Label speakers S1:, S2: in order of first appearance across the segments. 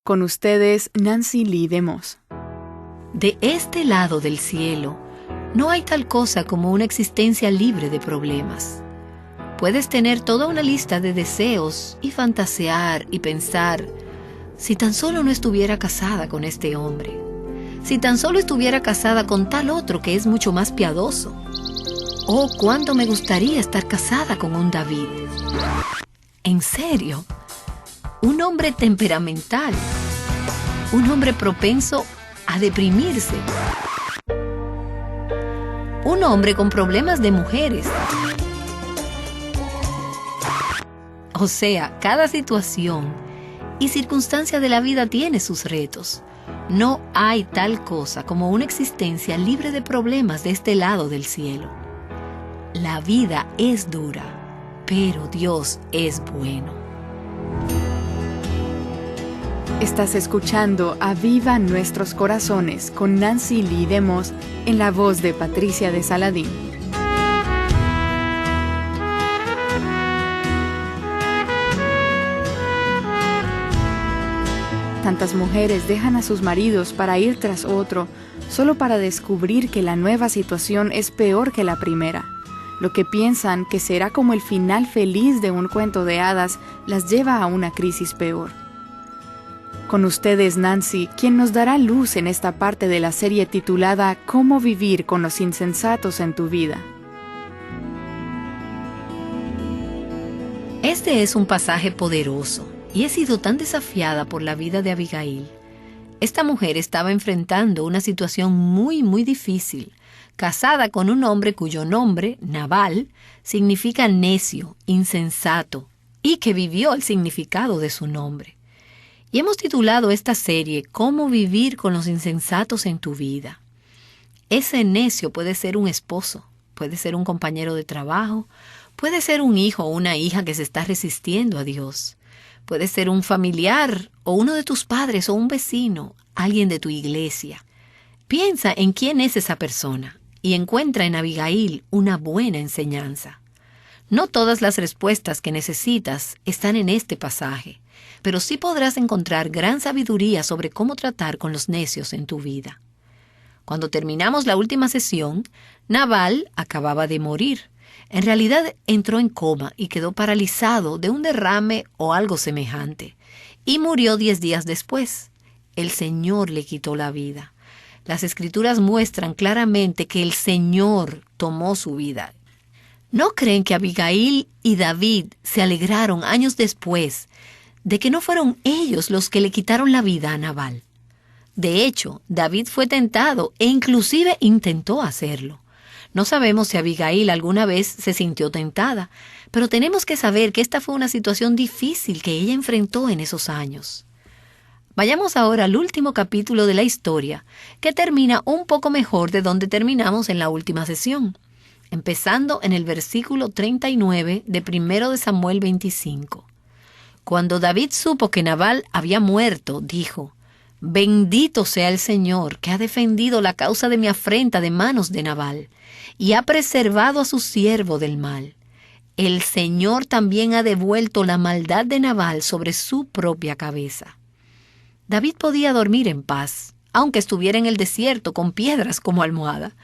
S1: Con ustedes, Nancy Lee DeMoss.
S2: De este lado del cielo, no hay tal cosa como una existencia libre de problemas. Puedes tener toda una lista de deseos y fantasear y pensar, si tan solo no estuviera casada con este hombre, si tan solo estuviera casada con tal otro que es mucho más piadoso. Oh, cuánto me gustaría estar casada con un David. En serio, un hombre temperamental, un hombre propenso a deprimirse, un hombre con problemas de mujeres. O sea, cada situación y circunstancia de la vida tiene sus retos. No hay tal cosa como una existencia libre de problemas de este lado del cielo. La vida es dura, pero Dios es bueno.
S1: Estás escuchando Aviva Nuestros Corazones con Nancy Lee DeMoss en la voz de Patricia de Saladín. Tantas mujeres dejan a sus maridos para ir tras otro, solo para descubrir que la nueva situación es peor que la primera. Lo que piensan que será como el final feliz de un cuento de hadas las lleva a una crisis peor. Con ustedes, Nancy, quien nos dará luz en esta parte de la serie titulada ¿Cómo vivir con los insensatos en tu vida?
S2: Este es un pasaje poderoso y he sido tan desafiada por la vida de Abigail. Esta mujer estaba enfrentando una situación muy difícil, casada con un hombre cuyo nombre, Nabal, significa necio, insensato, y que vivió el significado de su nombre. Y hemos titulado esta serie ¿Cómo vivir con los insensatos en tu vida? Ese necio puede ser un esposo, puede ser un compañero de trabajo, puede ser un hijo o una hija que se está resistiendo a Dios. Puede ser un familiar o uno de tus padres o un vecino, alguien de tu iglesia. Piensa en quién es esa persona y encuentra en Abigail una buena enseñanza. No todas las respuestas que necesitas están en este pasaje, pero sí podrás encontrar gran sabiduría sobre cómo tratar con los necios en tu vida. Cuando terminamos la última sesión, Nabal acababa de morir. En realidad entró en coma y quedó paralizado de un derrame o algo semejante, y murió 10 días después. El Señor le quitó la vida. Las Escrituras muestran claramente que el Señor tomó su vida. ¿No creen que Abigail y David se alegraron años después de que no fueron ellos los que le quitaron la vida a Nabal? De hecho, David fue tentado e inclusive intentó hacerlo. No sabemos si Abigail alguna vez se sintió tentada, pero tenemos que saber que esta fue una situación difícil que ella enfrentó en esos años. Vayamos ahora al último capítulo de la historia, que termina un poco mejor de donde terminamos en la última sesión, empezando en el versículo 39 de 1 de Samuel 25. Cuando David supo que Nabal había muerto, dijo: «Bendito sea el Señor, que ha defendido la causa de mi afrenta de manos de Nabal, y ha preservado a su siervo del mal. El Señor también ha devuelto la maldad de Nabal sobre su propia cabeza». David podía dormir en paz, aunque estuviera en el desierto con piedras como almohada.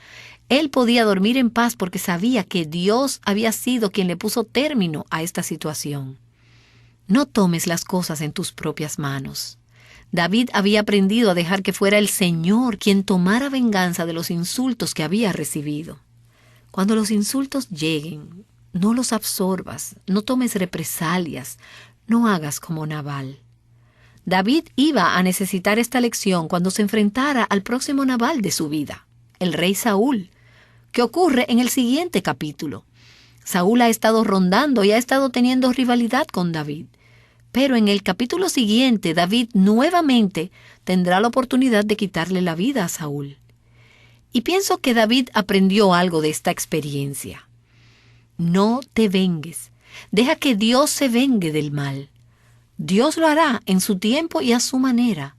S2: Él podía dormir en paz porque sabía que Dios había sido quien le puso término a esta situación. No tomes las cosas en tus propias manos. David había aprendido a dejar que fuera el Señor quien tomara venganza de los insultos que había recibido. Cuando los insultos lleguen, no los absorbas, no tomes represalias, no hagas como Nabal. David iba a necesitar esta lección cuando se enfrentara al próximo Nabal de su vida, el rey Saúl, que ocurre en el siguiente capítulo. Saúl ha estado rondando y ha estado teniendo rivalidad con David. Pero en el capítulo siguiente, David nuevamente tendrá la oportunidad de quitarle la vida a Saúl. Y pienso que David aprendió algo de esta experiencia. No te vengues. Deja que Dios se vengue del mal. Dios lo hará en su tiempo y a su manera.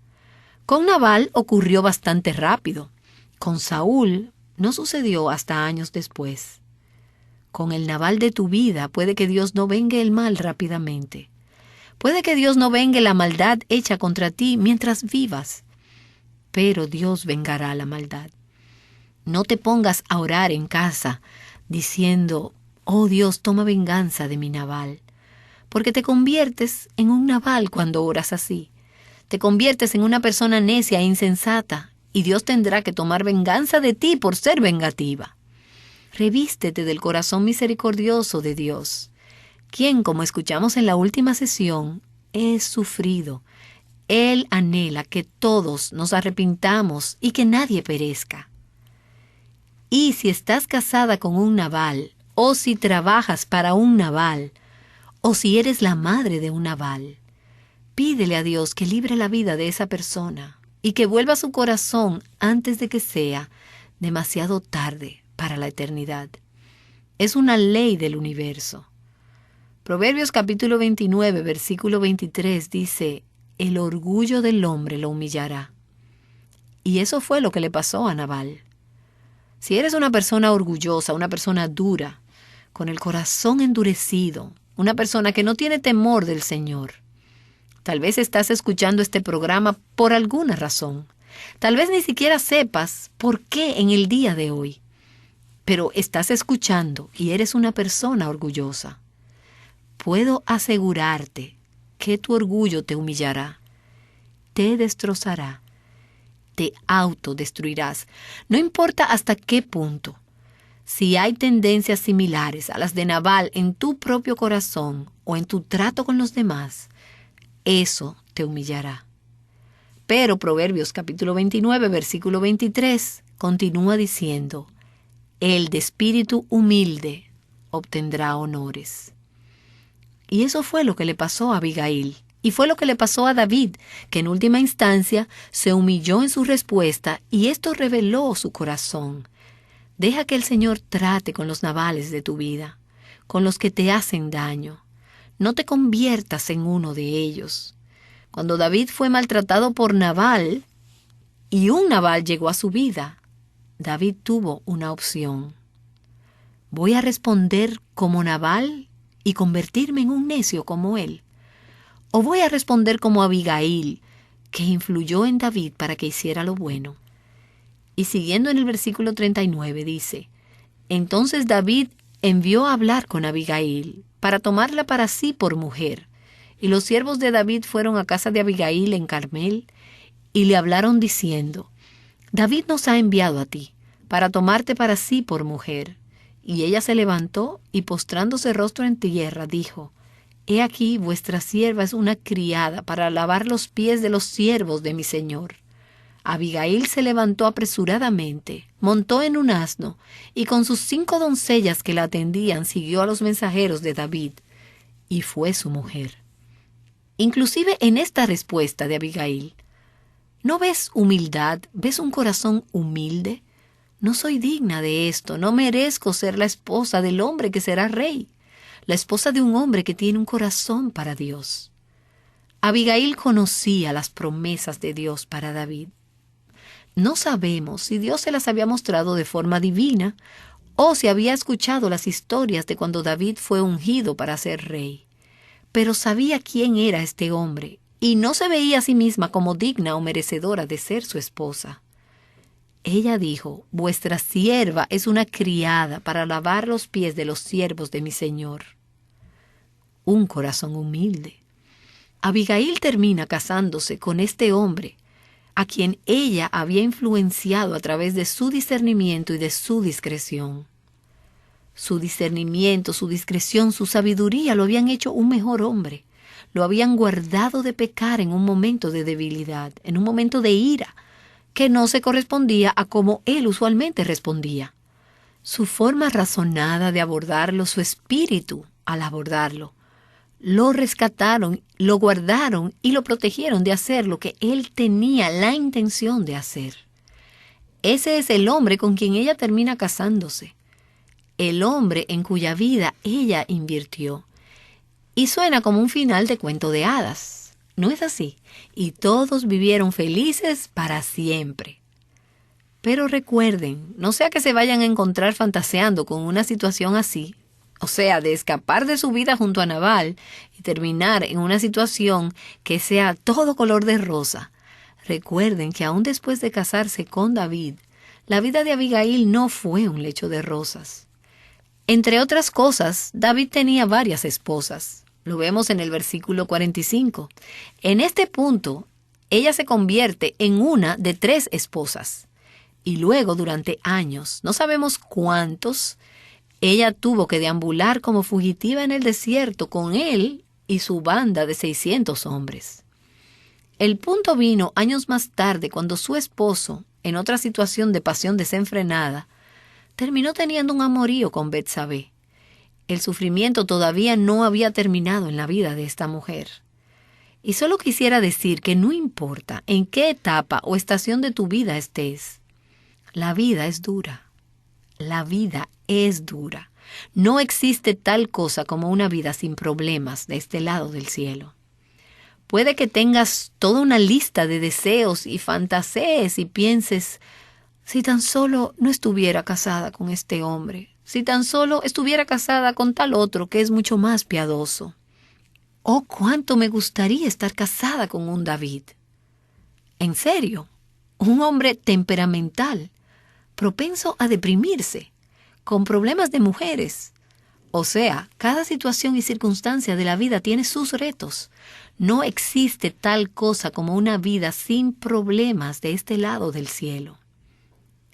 S2: Con Nabal ocurrió bastante rápido. Con Saúl no sucedió hasta años después. Con el Nabal de tu vida puede que Dios no vengue el mal rápidamente. Puede que Dios no vengue la maldad hecha contra ti mientras vivas, pero Dios vengará la maldad. No te pongas a orar en casa diciendo, oh Dios, toma venganza de mi Nabal, porque te conviertes en un Nabal cuando oras así. Te conviertes en una persona necia e insensata, y Dios tendrá que tomar venganza de ti por ser vengativa. Revístete del corazón misericordioso de Dios, quien, como escuchamos en la última sesión, es sufrido. Él anhela que todos nos arrepintamos y que nadie perezca. Y si estás casada con un Nabal, o si trabajas para un Nabal, o si eres la madre de un Nabal, pídele a Dios que libre la vida de esa persona y que vuelva su corazón antes de que sea demasiado tarde para la eternidad. Es una ley del universo. Proverbios capítulo 29, versículo 23 dice, el orgullo del hombre lo humillará. Y eso fue lo que le pasó a Nabal. Si eres una persona orgullosa, una persona dura, con el corazón endurecido, una persona que no tiene temor del Señor, tal vez estás escuchando este programa por alguna razón. Tal vez ni siquiera sepas por qué en el día de hoy, pero estás escuchando y eres una persona orgullosa. Puedo asegurarte que tu orgullo te humillará, te destrozará, te autodestruirás. No importa hasta qué punto. Si hay tendencias similares a las de Nabal en tu propio corazón o en tu trato con los demás, eso te humillará. Pero Proverbios capítulo 29, versículo 23, continúa diciendo, el de espíritu humilde obtendrá honores. Y eso fue lo que le pasó a Abigail. Y fue lo que le pasó a David, que en última instancia se humilló en su respuesta y esto reveló su corazón. Deja que el Señor trate con los Nabales de tu vida, con los que te hacen daño. No te conviertas en uno de ellos. Cuando David fue maltratado por Nabal y un Nabal llegó a su vida, David tuvo una opción. ¿Voy a responder como Nabal y convertirme en un necio como él? ¿O voy a responder como Abigail, que influyó en David para que hiciera lo bueno? Y siguiendo en el versículo 39 dice, entonces David envió a hablar con Abigail para tomarla para sí por mujer. Y los siervos de David fueron a casa de Abigail en Carmel y le hablaron diciendo, David nos ha enviado a ti para tomarte para sí por mujer. Y ella se levantó y postrándose rostro en tierra dijo, he aquí vuestra sierva es una criada para lavar los pies de los siervos de mi señor. Abigail se levantó apresuradamente, montó en un asno, y con sus 5 doncellas que la atendían siguió a los mensajeros de David, y fue su mujer. Inclusive en esta respuesta de Abigail, ¿no ves humildad? ¿Ves un corazón humilde? No soy digna de esto, no merezco ser la esposa del hombre que será rey, la esposa de un hombre que tiene un corazón para Dios. Abigail conocía las promesas de Dios para David. No sabemos si Dios se las había mostrado de forma divina o si había escuchado las historias de cuando David fue ungido para ser rey. Pero sabía quién era este hombre y no se veía a sí misma como digna o merecedora de ser su esposa. Ella dijo, vuestra sierva es una criada para lavar los pies de los siervos de mi señor. Un corazón humilde. Abigail termina casándose con este hombre, a quien ella había influenciado a través de su discernimiento y de su discreción. Su discernimiento, su discreción, su sabiduría lo habían hecho un mejor hombre. Lo habían guardado de pecar en un momento de debilidad, en un momento de ira, que no se correspondía a cómo él usualmente respondía. Su forma razonada de abordarlo, su espíritu al abordarlo, lo rescataron, lo guardaron y lo protegieron de hacer lo que él tenía la intención de hacer. Ese es el hombre con quien ella termina casándose. El hombre en cuya vida ella invirtió. Y suena como un final de cuento de hadas. ¿No es así? Y todos vivieron felices para siempre. Pero recuerden, no sea que se vayan a encontrar fantaseando con una situación así, o sea, de escapar de su vida junto a Nabal y terminar en una situación que sea todo color de rosa. Recuerden que aún después de casarse con David, la vida de Abigail no fue un lecho de rosas. Entre otras cosas, David tenía varias esposas. Lo vemos en el versículo 45. En este punto, ella se convierte en una de 3 esposas. Y luego, durante años, no sabemos cuántos, ella tuvo que deambular como fugitiva en el desierto con él y su banda de 600 hombres. El punto vino años más tarde cuando su esposo, en otra situación de pasión desenfrenada, terminó teniendo un amorío con Betsabé. El sufrimiento todavía no había terminado en la vida de esta mujer. Y solo quisiera decir que no importa en qué etapa o estación de tu vida estés, la vida es dura. La vida es dura. No existe tal cosa como una vida sin problemas de este lado del cielo. Puede que tengas toda una lista de deseos y fantasees y pienses, si tan solo no estuviera casada con este hombre, si tan solo estuviera casada con tal otro que es mucho más piadoso. Oh, cuánto me gustaría estar casada con un David. En serio, un hombre temperamental, propenso a deprimirse, con problemas de mujeres. O sea, cada situación y circunstancia de la vida tiene sus retos. No existe tal cosa como una vida sin problemas de este lado del cielo.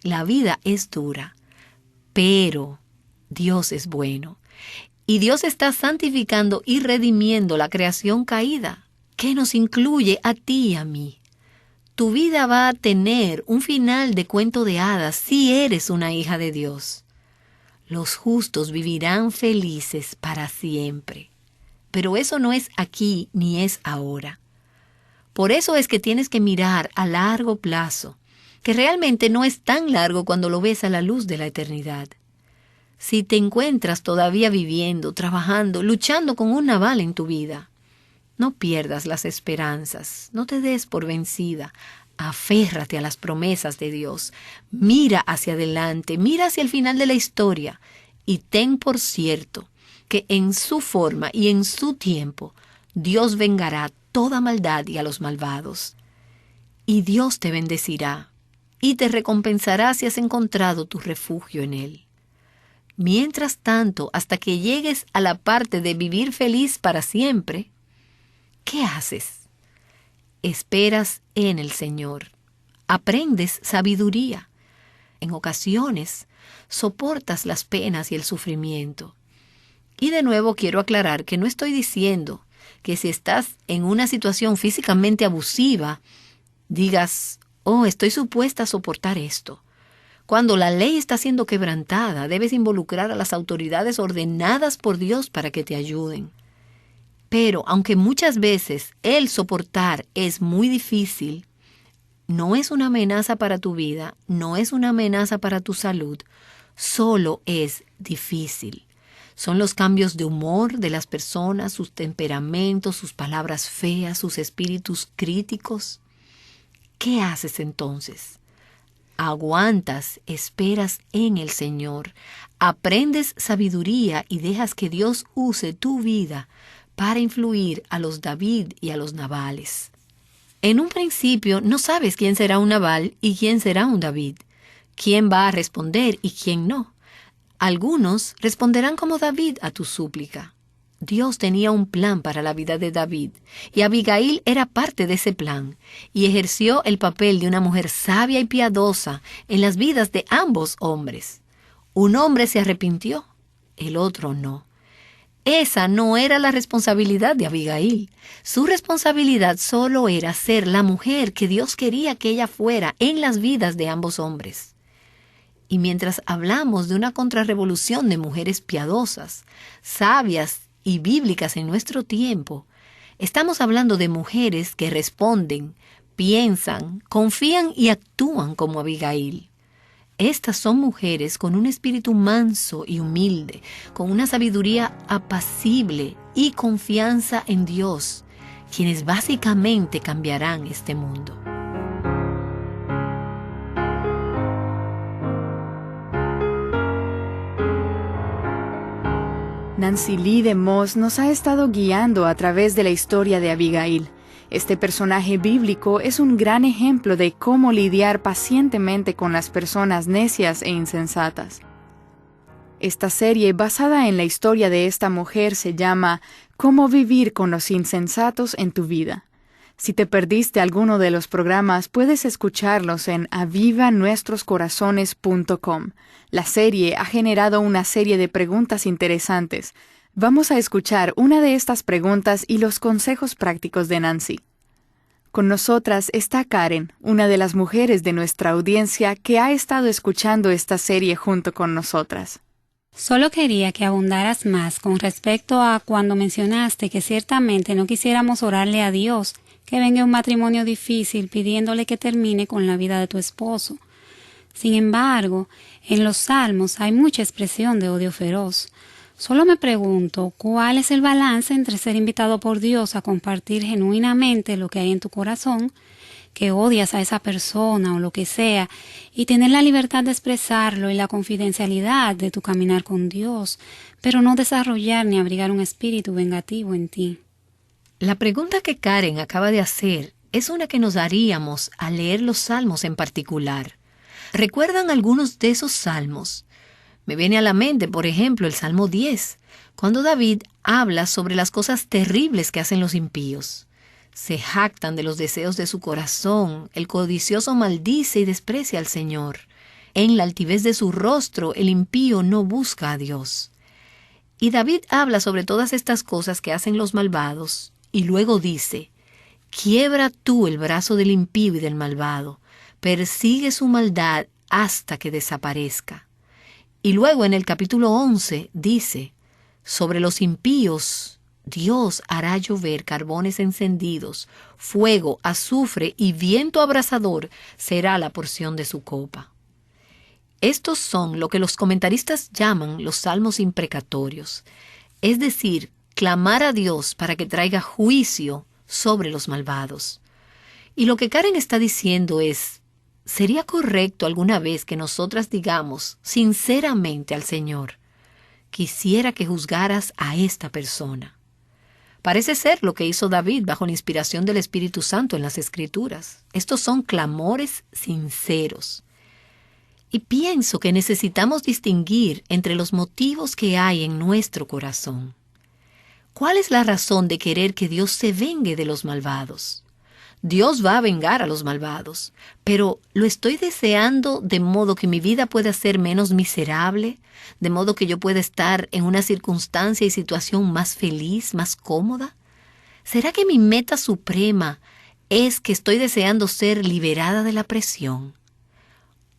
S2: La vida es dura, pero Dios es bueno. Y Dios está santificando y redimiendo la creación caída, que nos incluye a ti y a mí. Tu vida va a tener un final de cuento de hadas si eres una hija de Dios. Los justos vivirán felices para siempre. Pero eso no es aquí ni es ahora. Por eso es que tienes que mirar a largo plazo, que realmente no es tan largo cuando lo ves a la luz de la eternidad. Si te encuentras todavía viviendo, trabajando, luchando con un Nabal en tu vida, no pierdas las esperanzas, no te des por vencida, aférrate a las promesas de Dios, mira hacia adelante, mira hacia el final de la historia y ten por cierto que en su forma y en su tiempo Dios vengará toda maldad y a los malvados. Y Dios te bendecirá y te recompensará si has encontrado tu refugio en Él. Mientras tanto, hasta que llegues a la parte de vivir feliz para siempre, ¿qué haces? Esperas en el Señor. Aprendes sabiduría. En ocasiones, soportas las penas y el sufrimiento. Y de nuevo quiero aclarar que no estoy diciendo que si estás en una situación físicamente abusiva, digas, oh, estoy supuesta a soportar esto. Cuando la ley está siendo quebrantada, debes involucrar a las autoridades ordenadas por Dios para que te ayuden. Pero, aunque muchas veces el soportar es muy difícil, no es una amenaza para tu vida, no es una amenaza para tu salud, solo es difícil. Son los cambios de humor de las personas, sus temperamentos, sus palabras feas, sus espíritus críticos. ¿Qué haces entonces? Aguantas, esperas en el Señor, aprendes sabiduría y dejas que Dios use tu vida para influir a los David y a los Nabales. En un principio no sabes quién será un Nabal y quién será un David, quién va a responder y quién no. Algunos responderán como David a tu súplica. Dios tenía un plan para la vida de David, y Abigail era parte de ese plan, y ejerció el papel de una mujer sabia y piadosa en las vidas de ambos hombres. Un hombre se arrepintió, el otro no. Esa no era la responsabilidad de Abigail. Su responsabilidad solo era ser la mujer que Dios quería que ella fuera en las vidas de ambos hombres. Y mientras hablamos de una contrarrevolución de mujeres piadosas, sabias y bíblicas en nuestro tiempo, estamos hablando de mujeres que responden, piensan, confían y actúan como Abigail. Estas son mujeres con un espíritu manso y humilde, con una sabiduría apacible y confianza en Dios, quienes básicamente cambiarán este mundo.
S1: Nancy Lee DeMoss nos ha estado guiando a través de la historia de Abigail. Este personaje bíblico es un gran ejemplo de cómo lidiar pacientemente con las personas necias e insensatas. Esta serie, basada en la historia de esta mujer, se llama Cómo vivir con los insensatos en tu vida. Si te perdiste alguno de los programas, puedes escucharlos en avivanuestroscorazones.com. La serie ha generado una serie de preguntas interesantes. Vamos a escuchar una de estas preguntas y los consejos prácticos de Nancy. Con nosotras está Karen, una de las mujeres de nuestra audiencia que ha estado escuchando esta serie junto con nosotras.
S3: Solo quería que abundaras más con respecto a cuando mencionaste que ciertamente no quisiéramos orarle a Dios que venga un matrimonio difícil pidiéndole que termine con la vida de tu esposo. Sin embargo, en los Salmos hay mucha expresión de odio feroz. Solo me pregunto, ¿cuál es el balance entre ser invitado por Dios a compartir genuinamente lo que hay en tu corazón, que odias a esa persona o lo que sea, y tener la libertad de expresarlo y la confidencialidad de tu caminar con Dios, pero no desarrollar ni abrigar un espíritu vengativo en ti?
S2: La pregunta que Karen acaba de hacer es una que nos haríamos al leer los salmos en particular. ¿Recuerdan algunos de esos salmos? Me viene a la mente, por ejemplo, el Salmo 10, cuando David habla sobre las cosas terribles que hacen los impíos. Se jactan de los deseos de su corazón, el codicioso maldice y desprecia al Señor. En la altivez de su rostro, el impío no busca a Dios. Y David habla sobre todas estas cosas que hacen los malvados, y luego dice, quiebra tú el brazo del impío y del malvado, persigue su maldad hasta que desaparezca. Y luego en el capítulo 11 dice, sobre los impíos Dios hará llover carbones encendidos, fuego, azufre y viento abrasador será la porción de su copa. Estos son lo que los comentaristas llaman los salmos imprecatorios, es decir, clamar a Dios para que traiga juicio sobre los malvados. Y lo que Karen está diciendo es, ¿sería correcto alguna vez que nosotras digamos sinceramente al Señor, quisiera que juzgaras a esta persona? Parece ser lo que hizo David bajo la inspiración del Espíritu Santo en las Escrituras. Estos son clamores sinceros. Y pienso que necesitamos distinguir entre los motivos que hay en nuestro corazón. ¿Cuál es la razón de querer que Dios se vengue de los malvados? Dios va a vengar a los malvados, pero ¿lo estoy deseando de modo que mi vida pueda ser menos miserable? ¿De modo que yo pueda estar en una circunstancia y situación más feliz, más cómoda? ¿Será que mi meta suprema es que estoy deseando ser liberada de la presión?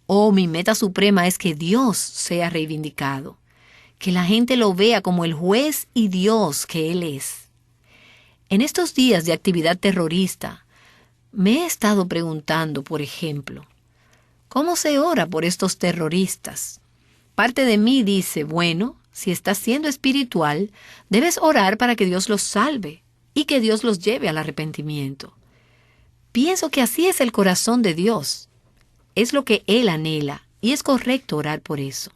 S2: ¿O mi meta suprema es que Dios sea reivindicado? Que la gente lo vea como el juez y Dios que Él es. En estos días de actividad terrorista, me he estado preguntando, por ejemplo, ¿cómo se ora por estos terroristas? Parte de mí dice, bueno, si estás siendo espiritual, debes orar para que Dios los salve y que Dios los lleve al arrepentimiento. Pienso que así es el corazón de Dios. Es lo que Él anhela y es correcto orar por eso.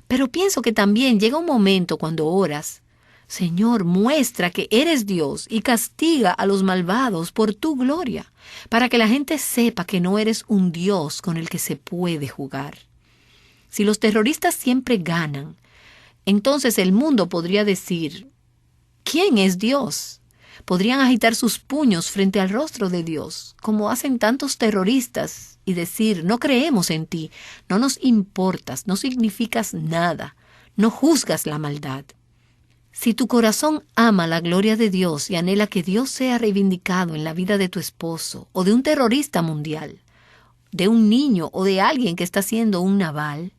S2: Pero pienso que también llega un momento cuando oras, Señor, muestra que eres Dios y castiga a los malvados por tu gloria, para que la gente sepa que no eres un Dios con el que se puede jugar. Si los terroristas siempre ganan, entonces el mundo podría decir, ¿quién es Dios? Podrían agitar sus puños frente al rostro de Dios, como hacen tantos terroristas, y decir, no creemos en ti, no nos importas, no significas nada, no juzgas la maldad. Si tu corazón ama la gloria de Dios y anhela que Dios sea reivindicado en la vida de tu esposo o de un terrorista mundial, de un niño o de alguien que está siendo un naval,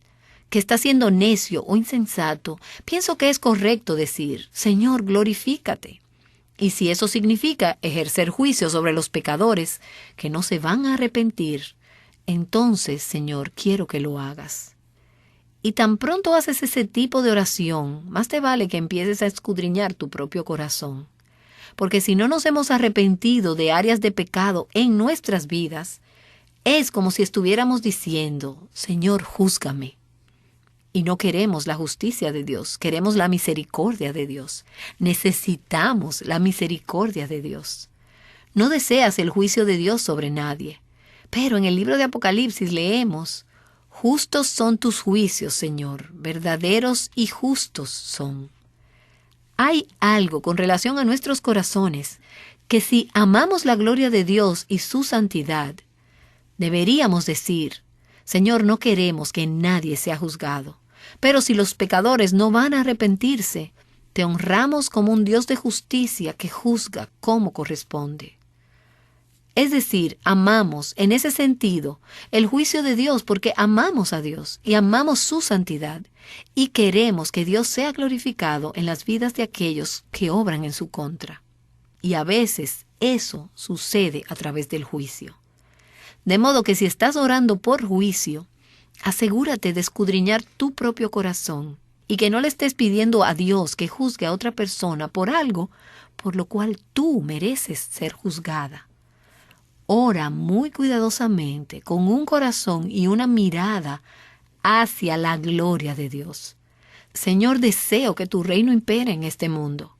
S2: que está siendo necio o insensato, pienso que es correcto decir, Señor, glorifícate. Y si eso significa ejercer juicio sobre los pecadores que no se van a arrepentir, entonces, Señor, quiero que lo hagas. Y tan pronto haces ese tipo de oración, más te vale que empieces a escudriñar tu propio corazón. Porque si no nos hemos arrepentido de áreas de pecado en nuestras vidas, es como si estuviéramos diciendo, Señor, júzgame. Y no queremos la justicia de Dios, queremos la misericordia de Dios. Necesitamos la misericordia de Dios. No deseas el juicio de Dios sobre nadie. Pero en el libro de Apocalipsis leemos: justos son tus juicios, Señor, verdaderos y justos son. Hay algo con relación a nuestros corazones que si amamos la gloria de Dios y su santidad, deberíamos decir: Señor, no queremos que nadie sea juzgado. Pero si los pecadores no van a arrepentirse, te honramos como un Dios de justicia que juzga como corresponde. Es decir, amamos en ese sentido el juicio de Dios porque amamos a Dios y amamos su santidad y queremos que Dios sea glorificado en las vidas de aquellos que obran en su contra. Y a veces eso sucede a través del juicio. De modo que si estás orando por juicio, asegúrate de escudriñar tu propio corazón y que no le estés pidiendo a Dios que juzgue a otra persona por algo por lo cual tú mereces ser juzgada. Ora muy cuidadosamente, con un corazón y una mirada hacia la gloria de Dios. Señor, deseo que tu reino impere en este mundo.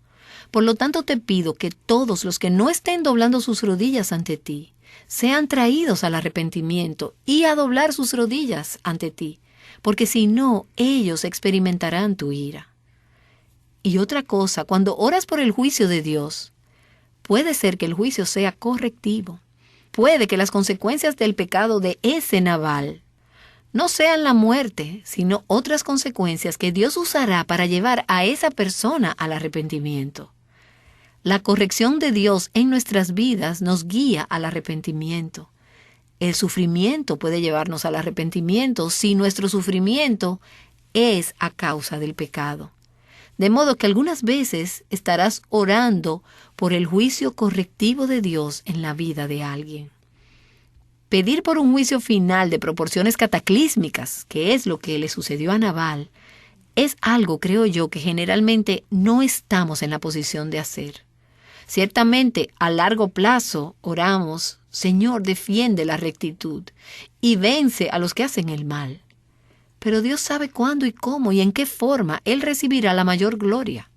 S2: Por lo tanto, te pido que todos los que no estén doblando sus rodillas ante ti, sean traídos al arrepentimiento y a doblar sus rodillas ante ti, porque si no, ellos experimentarán tu ira. Y otra cosa, cuando oras por el juicio de Dios, puede ser que el juicio sea correctivo. Puede que las consecuencias del pecado de ese Nabal no sean la muerte, sino otras consecuencias que Dios usará para llevar a esa persona al arrepentimiento. La corrección de Dios en nuestras vidas nos guía al arrepentimiento. El sufrimiento puede llevarnos al arrepentimiento si nuestro sufrimiento es a causa del pecado. De modo que algunas veces estarás orando por el juicio correctivo de Dios en la vida de alguien. Pedir por un juicio final de proporciones cataclísmicas, que es lo que le sucedió a Nabal, es algo, creo yo, que generalmente no estamos en la posición de hacer. Ciertamente, a largo plazo, oramos: Señor, defiende la rectitud y vence a los que hacen el mal. Pero Dios sabe cuándo y cómo y en qué forma Él recibirá la mayor gloria.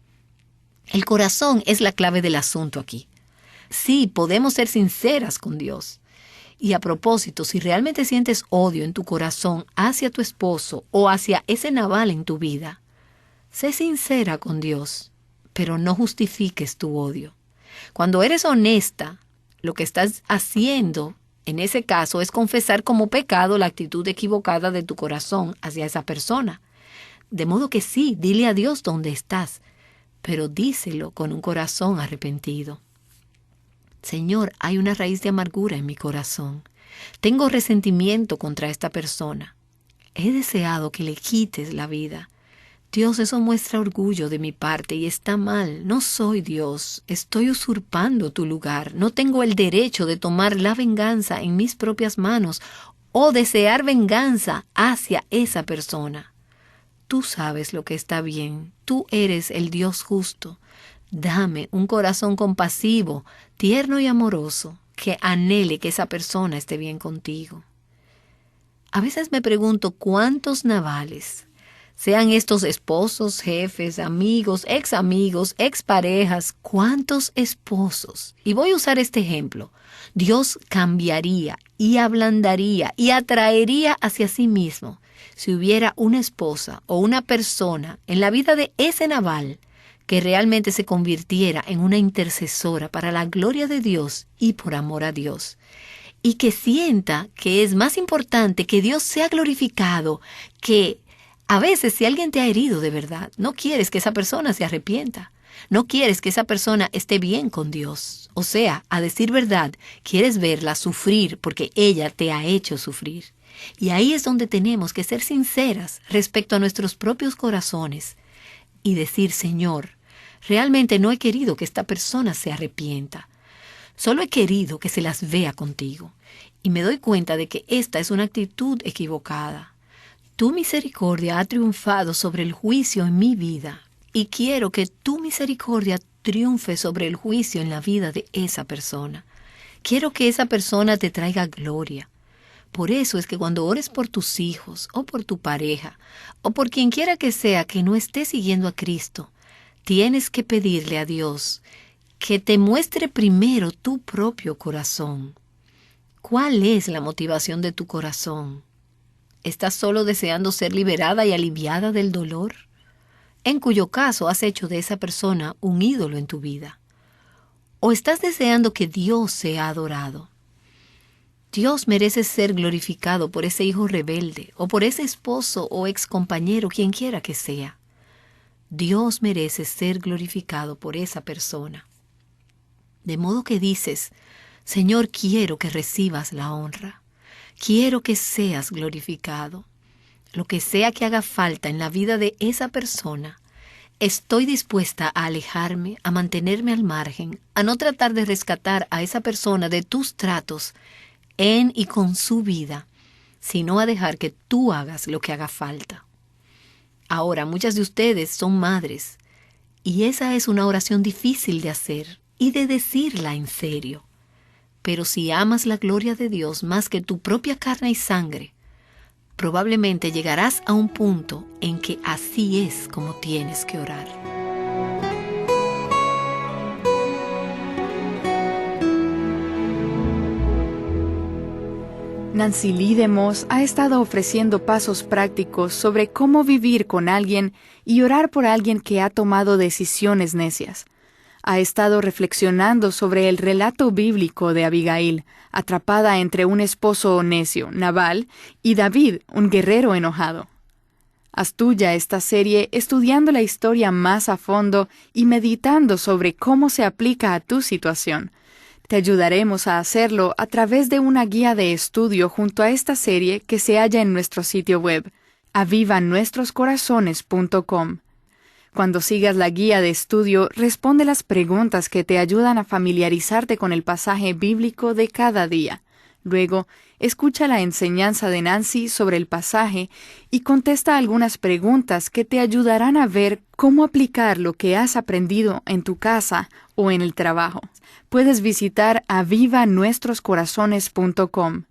S2: El corazón es la clave del asunto aquí. Sí, podemos ser sinceras con Dios. Y a propósito, si realmente sientes odio en tu corazón hacia tu esposo o hacia ese Nabal en tu vida, sé sincera con Dios, pero no justifiques tu odio. Cuando eres honesta, lo que estás haciendo en ese caso es confesar como pecado la actitud equivocada de tu corazón hacia esa persona. De modo que sí, dile a Dios dónde estás, pero díselo con un corazón arrepentido. Señor, hay una raíz de amargura en mi corazón. Tengo resentimiento contra esta persona. He deseado que le quites la vida. Dios, eso muestra orgullo de mi parte y está mal. No soy Dios. Estoy usurpando tu lugar. No tengo el derecho de tomar la venganza en mis propias manos o desear venganza hacia esa persona. Tú sabes lo que está bien. Tú eres el Dios justo. Dame un corazón compasivo, tierno y amoroso, que anhele que esa persona esté bien contigo. A veces me pregunto cuántos Nabales, sean estos esposos, jefes, amigos, exparejas, ¿cuántos esposos? Y voy a usar este ejemplo. Dios cambiaría y ablandaría y atraería hacia sí mismo si hubiera una esposa o una persona en la vida de ese Nabal que realmente se convirtiera en una intercesora para la gloria de Dios y por amor a Dios. Y que sienta que es más importante que Dios sea glorificado, que a veces si alguien te ha herido de verdad, no quieres que esa persona se arrepienta. No quieres que esa persona esté bien con Dios. O sea, a decir verdad, quieres verla sufrir porque ella te ha hecho sufrir. Y ahí es donde tenemos que ser sinceras respecto a nuestros propios corazones y decir: Señor, realmente no he querido que esta persona se arrepienta. Solo he querido que se las vea contigo. Y me doy cuenta de que esta es una actitud equivocada. Tu misericordia ha triunfado sobre el juicio en mi vida. Y quiero que tu misericordia triunfe sobre el juicio en la vida de esa persona. Quiero que esa persona te traiga gloria. Por eso es que cuando ores por tus hijos o por tu pareja o por quien quiera que sea que no esté siguiendo a Cristo, tienes que pedirle a Dios que te muestre primero tu propio corazón. ¿Cuál es la motivación de tu corazón? ¿Estás solo deseando ser liberada y aliviada del dolor? En cuyo caso has hecho de esa persona un ídolo en tu vida. ¿O estás deseando que Dios sea adorado? Dios merece ser glorificado por ese hijo rebelde o por ese esposo o excompañero, quien quiera que sea. Dios merece ser glorificado por esa persona. De modo que dices, Señor, quiero que recibas la honra. Quiero que seas glorificado. Lo que sea que haga falta en la vida de esa persona, estoy dispuesta a alejarme, a mantenerme al margen, a no tratar de rescatar a esa persona de tus tratos en y con su vida, sino a dejar que tú hagas lo que haga falta. Ahora, muchas de ustedes son madres, y esa es una oración difícil de hacer y de decirla en serio. Pero si amas la gloria de Dios más que tu propia carne y sangre, probablemente llegarás a un punto en que así es como tienes que orar.
S1: Nancy Lee DeMoss ha estado ofreciendo pasos prácticos sobre cómo vivir con alguien y orar por alguien que ha tomado decisiones necias. Ha estado reflexionando sobre el relato bíblico de Abigail, atrapada entre un esposo necio, Nabal, y David, un guerrero enojado. Haz tuya esta serie estudiando la historia más a fondo y meditando sobre cómo se aplica a tu situación. Te ayudaremos a hacerlo a través de una guía de estudio junto a esta serie que se halla en nuestro sitio web, avivanuestroscorazones.com. Cuando sigas la guía de estudio, responde las preguntas que te ayudan a familiarizarte con el pasaje bíblico de cada día. Luego, escucha la enseñanza de Nancy sobre el pasaje y contesta algunas preguntas que te ayudarán a ver cómo aplicar lo que has aprendido en tu casa o en el trabajo. Puedes visitar avivanuestroscorazones.com.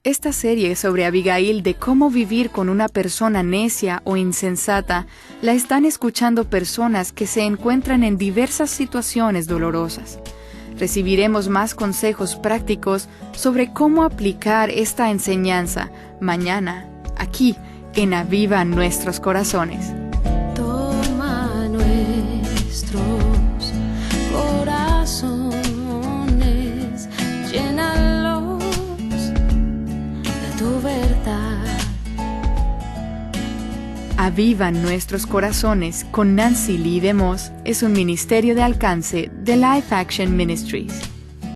S1: Esta serie sobre Abigail de cómo vivir con una persona necia o insensata la están escuchando personas que se encuentran en diversas situaciones dolorosas. Recibiremos más consejos prácticos sobre cómo aplicar esta enseñanza mañana, aquí, en Aviva Nuestros Corazones.
S4: Toma nuestros corazones, llénalos de tu verdad.
S1: Aviva Nuestros Corazones con Nancy Lee DeMoss es un ministerio de alcance de Life Action Ministries.